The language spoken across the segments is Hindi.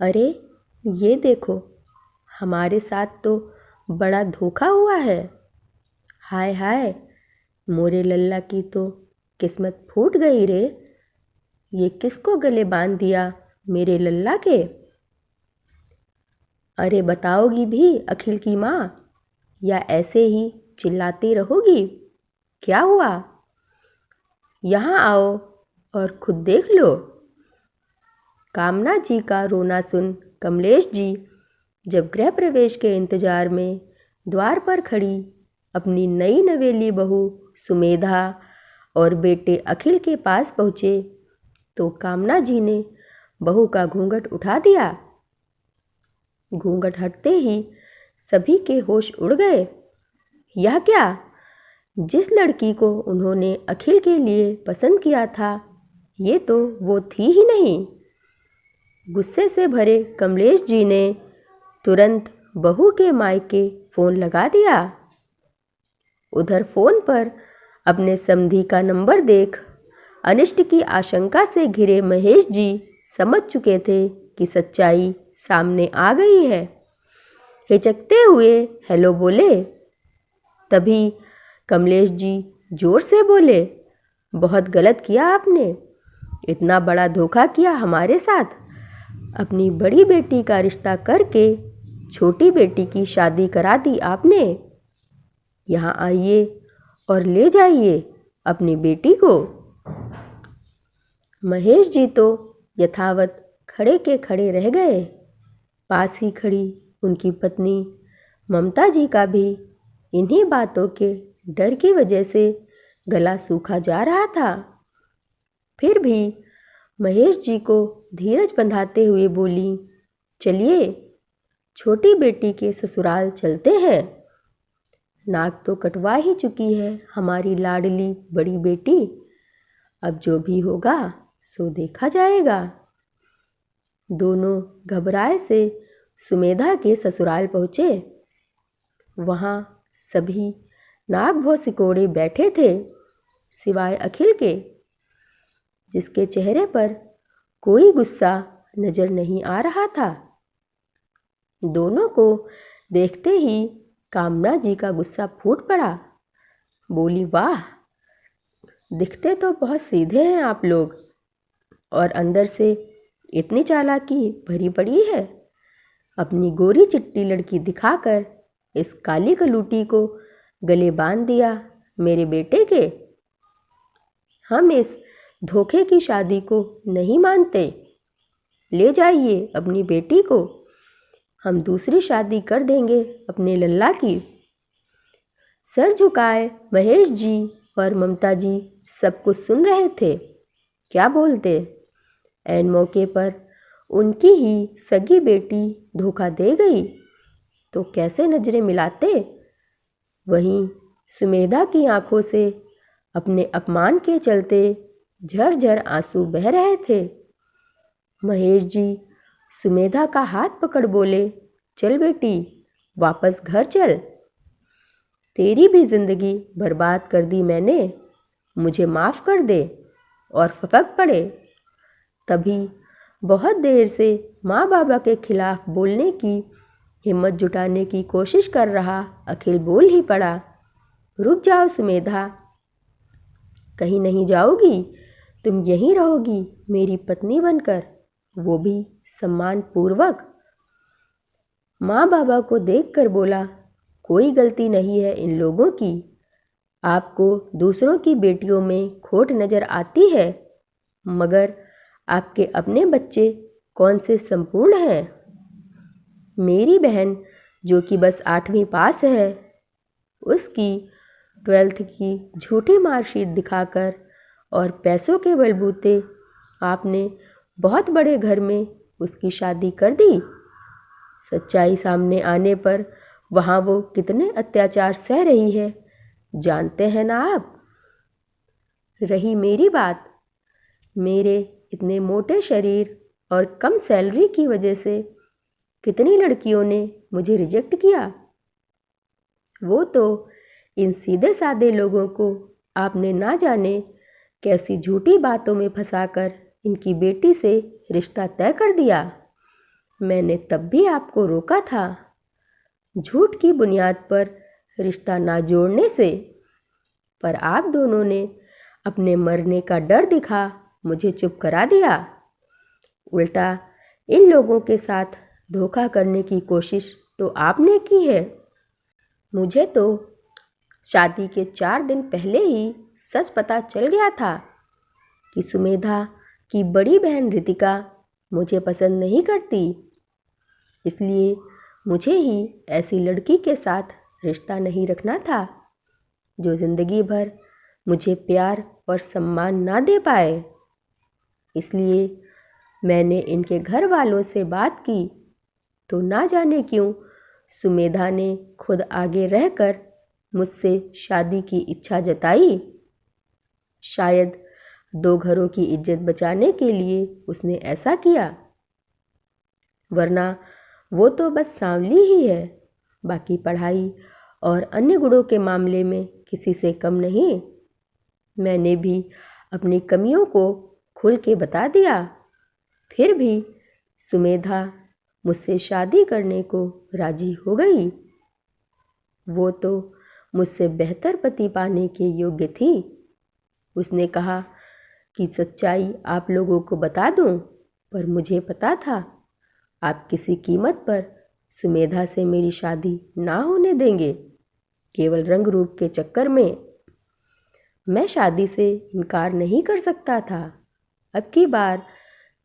अरे ये देखो, हमारे साथ तो बड़ा धोखा हुआ है। हाय हाय, मोरे लल्ला की तो किस्मत फूट गई रे। ये किसको गले बांध दिया मेरे लल्ला के। अरे बताओगी भी अखिल की माँ, या ऐसे ही चिल्लाती रहोगी? क्या हुआ? यहाँ आओ और खुद देख लो। कामना जी का रोना सुन कमलेश जी जब गृह प्रवेश के इंतजार में द्वार पर खड़ी अपनी नई नवेली बहू सुमेधा और बेटे अखिल के पास पहुँचे तो कामना जी ने बहू का घूंघट उठा दिया। घूंघट हटते ही सभी के होश उड़ गए। यह क्या? जिस लड़की को उन्होंने अखिल के लिए पसंद किया था, ये तो वो थी ही नहीं। गुस्से से भरे कमलेश जी ने तुरंत बहू के मायके फ़ोन लगा दिया। उधर फ़ोन पर अपने समधी का नंबर देख अनिष्ट की आशंका से घिरे महेश जी समझ चुके थे कि सच्चाई सामने आ गई है। हिचकते हुए हेलो बोले। तभी कमलेश जी जोर से बोले, बहुत गलत किया आपने, इतना बड़ा धोखा किया हमारे साथ। अपनी बड़ी बेटी का रिश्ता करके छोटी बेटी की शादी करा दी आपने। यहाँ आइए और ले जाइए अपनी बेटी को। महेश जी तो यथावत खड़े के खड़े रह गए। पास ही खड़ी उनकी पत्नी ममता जी का भी इन्हीं बातों के डर की वजह से गला सूखा जा रहा था। फिर भी महेश जी को धीरज बंधाते हुए बोली, चलिए छोटी बेटी के ससुराल चलते हैं। नाक तो कटवा ही चुकी है हमारी लाडली बड़ी बेटी, अब जो भी होगा सो देखा जाएगा। दोनों घबराए से सुमेधा के ससुराल पहुँचे। वहाँ सभी नाक भौ सिकोड़े बैठे थे सिवाय अखिल के, जिसके चेहरे पर कोई गुस्सा नजर नहीं आ रहा था। दोनों को देखते ही कामना जी का गुस्सा फूट पड़ा। बोली, वाह, दिखते तो बहुत सीधे हैं आप लोग, और अंदर से इतनी चालाकी भरी पड़ी है। अपनी गोरी चिट्टी लड़की दिखाकर इस काली कलूटी को गले बांध दिया मेरे बेटे के। हम इस धोखे की शादी को नहीं मानते। ले जाइए अपनी बेटी को, हम दूसरी शादी कर देंगे अपने लल्ला की। सर झुकाए महेश जी और ममता जी सब कुछ सुन रहे थे। क्या बोलते? ऐन मौके पर उनकी ही सगी बेटी धोखा दे गई तो कैसे नजरें मिलाते। वहीं सुमेधा की आंखों से अपने अपमान के चलते झरझर आंसू बह रहे थे। महेश जी सुमेधा का हाथ पकड़ बोले, चल बेटी, वापस घर चल। तेरी भी जिंदगी बर्बाद कर दी मैंने, मुझे माफ़ कर दे और फपक पड़े। तभी बहुत देर से माँ बाबा के खिलाफ बोलने की हिम्मत जुटाने की कोशिश कर रहा अखिल बोल ही पड़ा, रुक जाओ सुमेधा, कहीं नहीं जाओगी, तुम यहीं रहोगी मेरी पत्नी बनकर, वो भी सम्मान पूर्वक। माँ बाबा को देखकर बोला, कोई गलती नहीं है इन लोगों की। आपको दूसरों की बेटियों में खोट नज़र आती है, मगर आपके अपने बच्चे कौन से संपूर्ण हैं। मेरी बहन जो कि बस 8वीं पास है, उसकी 12th की झूठी मार्कशीट दिखाकर और पैसों के बलबूते आपने बहुत बड़े घर में उसकी शादी कर दी। सच्चाई सामने आने पर वहाँ वो कितने अत्याचार सह रही है जानते हैं ना आप। रही मेरी बात, मेरे इतने मोटे शरीर और कम सैलरी की वजह से कितनी लड़कियों ने मुझे रिजेक्ट किया। वो तो इन सीधे साधे लोगों को आपने ना जाने कैसी झूठी बातों में फंसाकर इनकी बेटी से रिश्ता तय कर दिया। मैंने तब भी आपको रोका था, झूठ की बुनियाद पर रिश्ता ना जोड़ने से, पर आप दोनों ने अपने मरने का डर दिखा मुझे चुप करा दिया। उल्टा इन लोगों के साथ धोखा करने की कोशिश तो आपने की है। मुझे तो शादी के 4 दिन पहले ही सच पता चल गया था कि सुमेधा की बड़ी बहन रितिका मुझे पसंद नहीं करती, इसलिए मुझे ही ऐसी लड़की के साथ रिश्ता नहीं रखना था जो ज़िंदगी भर मुझे प्यार और सम्मान ना दे पाए। इसलिए मैंने इनके घर वालों से बात की तो ना जाने क्यों सुमेधा ने खुद आगे रहकर मुझसे शादी की इच्छा जताई। शायद 2 घरों की इज्जत बचाने के लिए उसने ऐसा किया, वरना वो तो बस सांवली ही है, बाकी पढ़ाई और अन्य गुणों के मामले में किसी से कम नहीं। मैंने भी अपनी कमियों को खुल के बता दिया, फिर भी सुमेधा मुझसे शादी करने को राजी हो गई। वो तो मुझसे बेहतर पति पाने के योग्य थी। उसने कहा कि सच्चाई आप लोगों को बता दूं, पर मुझे पता था आप किसी कीमत पर सुमेधा से मेरी शादी ना होने देंगे, केवल रंग रूप के चक्कर में। मैं शादी से इनकार नहीं कर सकता था। अब की बार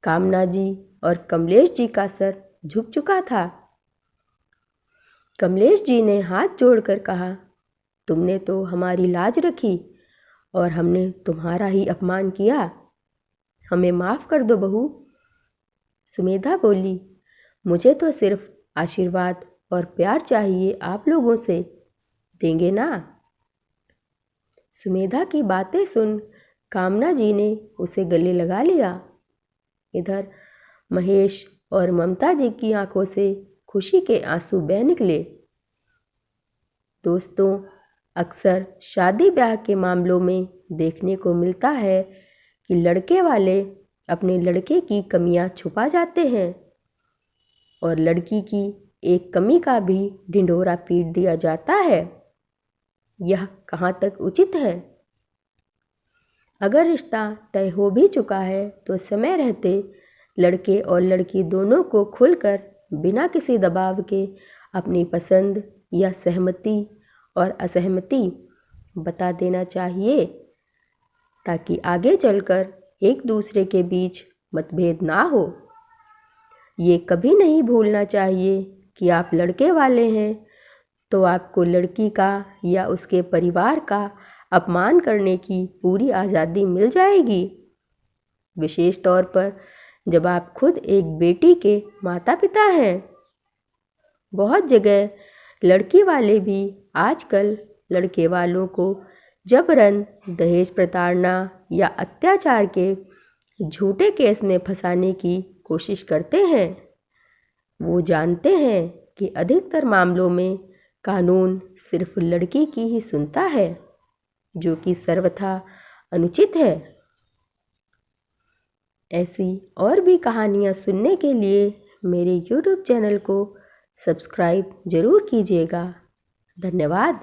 कामना जी और कमलेश जी का सर झुक चुका था। कमलेश जी ने हाथ जोड़कर कहा, तुमने तो हमारी लाज रखी और हमने तुम्हारा ही अपमान किया, हमें माफ़ कर दो बहू। सुमेधा बोली, मुझे तो सिर्फ आशीर्वाद और प्यार चाहिए आप लोगों से, देंगे ना? सुमेधा की बातें सुन कामना जी ने उसे गले लगा लिया। इधर महेश और ममता जी की आंखों से खुशी के आंसू बह निकले। दोस्तों, अक्सर शादी ब्याह के मामलों में देखने को मिलता है कि लड़के वाले अपने लड़के की कमियां छुपा जाते हैं और लड़की की एक कमी का भी ढिंढोरा पीट दिया जाता है। यह कहाँ तक उचित है? अगर रिश्ता तय हो भी चुका है तो समय रहते लड़के और लड़की दोनों को खुलकर बिना किसी दबाव के अपनी पसंद या सहमति और असहमति बता देना चाहिए, ताकि आगे चलकर एक दूसरे के बीच मतभेद ना हो। ये कभी नहीं भूलना चाहिए कि आप लड़के वाले हैं तो आपको लड़की का या उसके परिवार का अपमान करने की पूरी आज़ादी मिल जाएगी, विशेष तौर पर जब आप खुद एक बेटी के माता पिता हैं। बहुत जगह लड़की वाले भी आजकल लड़के वालों को जबरन दहेज प्रताड़ना या अत्याचार के झूठे केस में फंसाने की कोशिश करते हैं। वो जानते हैं कि अधिकतर मामलों में कानून सिर्फ लड़की की ही सुनता है, जो कि सर्वथा अनुचित है। ऐसी और भी कहानियाँ सुनने के लिए मेरे YouTube चैनल को सब्सक्राइब ज़रूर कीजिएगा। धन्यवाद।